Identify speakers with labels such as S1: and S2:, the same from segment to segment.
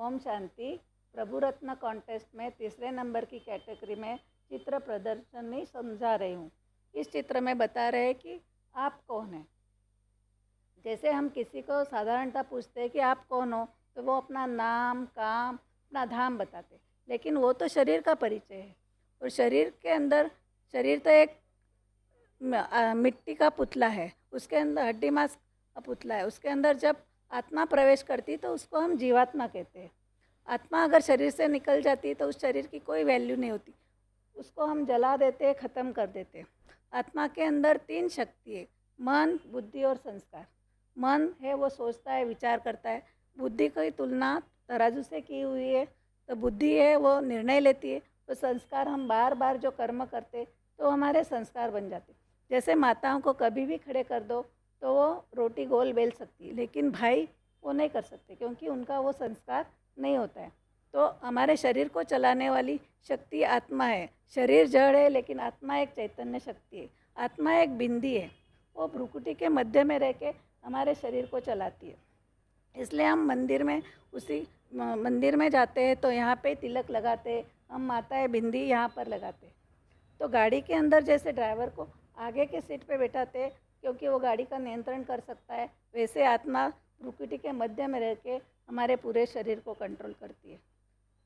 S1: ओम शांति। प्रभु रत्न contest में तीसरे number की कैटेगरी में चित्र प्रदर्शनी समझा रही हूँ। इस चित्र में बता रहे हैं कि आप कौन हैं। जैसे हम किसी को साधारणतः पूछते हैं कि आप कौन हो, तो वो अपना नाम, काम, अपना धाम बताते, लेकिन वो तो शरीर का परिचय है। और शरीर के अंदर, शरीर तो एक मिट्टी का पुतला है, उसके अंदर हड्डी मांस का पुतला है। उसके अंदर जब आत्मा प्रवेश करती तो उसको हम जीवात्मा कहते हैं। आत्मा अगर शरीर से निकल जाती तो उस शरीर की कोई वैल्यू नहीं होती, उसको हम जला देते, ख़त्म कर देते। आत्मा के अंदर 3 शक्ति है, मन, बुद्धि और संस्कार। मन है वो सोचता है, विचार करता है। बुद्धि की तुलना तराजू से की हुई है, तो बुद्धि है वो निर्णय लेती है। तो संस्कार, हम बार बार जो कर्म करते तो हमारे संस्कार बन जाते। जैसे माताओं को कभी भी खड़े कर दो तो वो रोटी गोल बेल सकती है, लेकिन भाई वो नहीं कर सकते क्योंकि उनका वो संस्कार नहीं होता है। तो हमारे शरीर को चलाने वाली शक्ति आत्मा है। शरीर जड़ है, लेकिन आत्मा एक चैतन्य शक्ति है। आत्मा एक बिंदी है, वो भ्रुकुटी के मध्य में रह के हमारे शरीर को चलाती है। इसलिए हम मंदिर में जाते हैं तो यहाँ पे तिलक लगाते, हम माताएं बिंदी यहाँ पर लगाते। तो गाड़ी के अंदर जैसे ड्राइवर को आगे के सीट पे बैठाते क्योंकि वो गाड़ी का नियंत्रण कर सकता है, वैसे आत्मा भ्रुकुटी के मध्य में रह के हमारे पूरे शरीर को कंट्रोल करती है।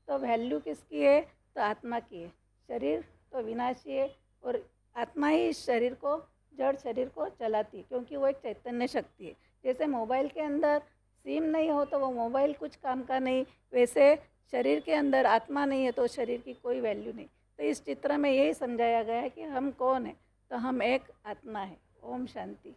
S1: तो वैल्यू किसकी है? तो आत्मा की है। शरीर तो विनाशी है और आत्मा ही इस शरीर को, जड़ शरीर को चलाती है, क्योंकि वो एक चैतन्य शक्ति है। जैसे मोबाइल के अंदर सिम नहीं हो तो वो मोबाइल कुछ काम का नहीं, वैसे शरीर के अंदर आत्मा नहीं है तो शरीर की कोई वैल्यू नहीं। तो इस चित्र में यही समझाया गया है कि हम कौन हैं। तो हम एक आत्मा है। ओम शांति।